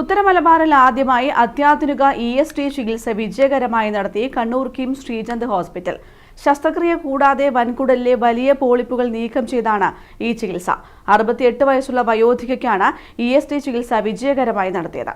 ഉത്തരമലബാറിൽ ആദ്യമായി അത്യാധുനിക EST ചികിത്സ വിജയകരമായി നടത്തി കണ്ണൂർ കിം ശ്രീചന്ദ് ഹോസ്പിറ്റൽ. ശസ്ത്രക്രിയ കൂടാതെ വൻകുടലിലെ വലിയ പോളിപ്പുകൾ നീക്കം ചെയ്താണ് ഈ ചികിത്സ. 68 വയസ്സുള്ള വയോധികയ്ക്കാണ് EST ചികിത്സ വിജയകരമായി നടത്തിയത്.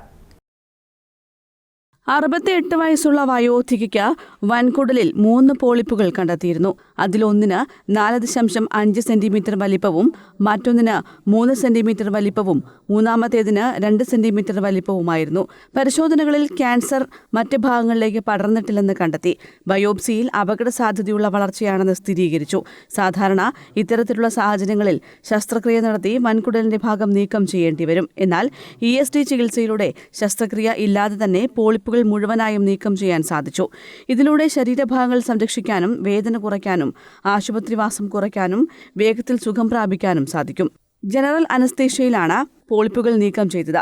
68 വയസ്സുള്ള വയോധികയ്ക്ക് വൻകുടലിൽ 3 പോളിപ്പുകൾ കണ്ടെത്തിയിരുന്നു. അതിലൊന്നിന് 4.5 സെന്റിമീറ്റർ വലിപ്പവും മറ്റൊന്നിന് 3 സെന്റിമീറ്റർ വലിപ്പവും മൂന്നാമത്തേതിന് 2 സെന്റിമീറ്റർ വലിപ്പവുമായിരുന്നു. പരിശോധനകളിൽ ക്യാൻസർ മറ്റ് ഭാഗങ്ങളിലേക്ക് പടർന്നിട്ടില്ലെന്ന് കണ്ടെത്തി. ബയോപ്സിയിൽ അപകട സാധ്യതയുള്ള വളർച്ചയാണെന്ന് സ്ഥിരീകരിച്ചു. സാധാരണ ഇത്തരത്തിലുള്ള സാഹചര്യങ്ങളിൽ ശസ്ത്രക്രിയ നടത്തി വൻകുടലിന്റെ ഭാഗം നീക്കം ചെയ്യേണ്ടി വരും. എന്നാൽ EST ചികിത്സയിലൂടെ ശസ്ത്രക്രിയ ഇല്ലാതെ തന്നെ പോളിപ്പുകൾ മുഴുവനായും നീക്കം ചെയ്യാൻ സാധിച്ചു. ഇതിലൂടെ ശരീരഭാഗങ്ങൾ സംരക്ഷിക്കാനും വേദന കുറയ്ക്കാനും ആശുപത്രിവാസം കുറയ്ക്കാനും വേഗത്തിൽ സുഖം പ്രാപിക്കാനും സാധിക്കും. ജനറൽ അനസ്തേഷ്യയിലാണ് പോളിപ്പുകൾ നീക്കം ചെയ്തത്.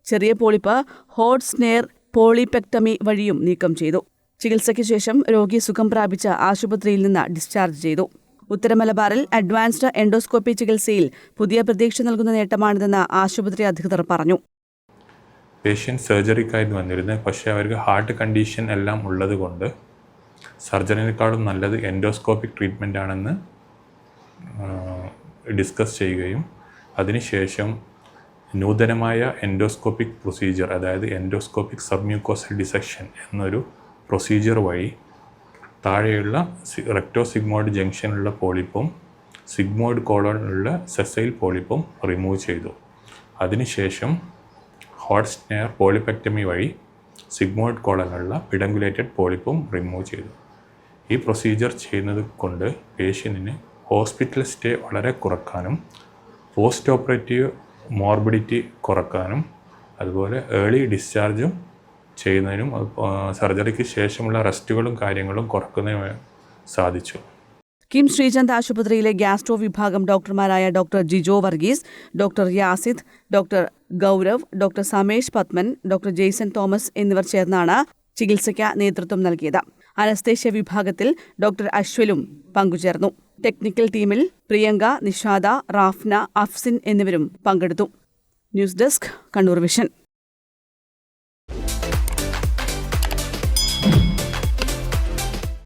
ചെറിയ പോളിപ്പ് ഹോട്ട് സ്നെയർ പോളിപെക്ടമി വഴിയും നീക്കം ചെയ്തു. ചികിത്സയ്ക്ക് ശേഷം രോഗി സുഖം പ്രാപിച്ച് ആശുപത്രിയിൽ നിന്ന് ഡിസ്ചാർജ് ചെയ്തു. ഉത്തരമലബാറിൽ അഡ്വാൻസ്ഡ് എൻഡോസ്കോപ്പി ചികിത്സയിൽ പുതിയ പ്രതീക്ഷ നൽകുന്ന നേട്ടമാണിതെന്ന് ആശുപത്രി അധികൃതർ പറഞ്ഞു. പേഷ്യൻ്റ് സർജറിക്കായിരുന്നു വന്നിരുന്നത്. പക്ഷേ അവർക്ക് ഹാർട്ട് കണ്ടീഷൻ എല്ലാം ഉള്ളത് കൊണ്ട് സർജറിനേക്കാളും നല്ലത് എൻഡോസ്കോപ്പിക് ട്രീറ്റ്മെൻ്റ് ആണെന്ന് ഡിസ്കസ് ചെയ്യുകയും അതിനുശേഷം നൂതനമായ എൻഡോസ്കോപ്പിക് പ്രൊസീജിയർ, അതായത് എൻഡോസ്കോപ്പിക് സബ്മ്യൂക്കോസൽ ഡിസെക്ഷൻ എന്നൊരു പ്രൊസീജിയർ വഴി താഴെയുള്ള റെക്ടോസിഗ്മോയിഡ് ജംഗ്ഷനിലുള്ള പോളിപ്പും സിഗ്മോയിഡ് കോളനിലുള്ള സെസൈൽ പോളിപ്പും റിമൂവ് ചെയ്തു. അതിനുശേഷം ഹോട്ട് സ്നെയർ പോളിപെക്ടമി വഴി സിഗ്മോയിഡ് കോളനിലുള്ള പിഡങ്കുലേറ്റഡ് പോളിപ്പും റിമൂവ് ചെയ്തു. ഈ പ്രൊസീജിയർ ചെയ്യുന്നത് കൊണ്ട് പേഷ്യൻറ്റിന് ഹോസ്പിറ്റൽ സ്റ്റേ വളരെ കുറക്കാനും പോസ്റ്റ് ഓപ്പറേറ്റീവ് മോർബിഡിറ്റി കുറക്കാനും അതുപോലെ ഏർലി ഡിസ്ചാർജും ചെയ്യുന്നതിനും സർജറിക്ക് ശേഷമുള്ള റെസ്റ്റുകളും കാര്യങ്ങളും കുറക്കുന്നതിനും സാധിച്ചു. കിം ശ്രീചന്ദ് ആശുപത്രിയിലെ ഗ്യാസ്ട്രോ വിഭാഗം ഡോക്ടർമാരായ doctor Jijo Varghese, doctor Yasid, doctor Gaurav, doctor Samesh Padman, doctor Jaison Thomas എന്നിവർ ചേർന്നാണ് ചികിത്സയ്ക്ക് നേതൃത്വം നൽകിയത്. അനസ്തേഷ്യ വിഭാഗത്തിൽ ഡോക്ടർ അശ്വലും പങ്കുചേർന്നു. ടെക്നിക്കൽ ടീമിൽ പ്രിയങ്ക, നിഷാദ, റാഫ്ന, അഫ്സിൻ എന്നിവരും പങ്കെടുത്തു. News desk, Kannur vision.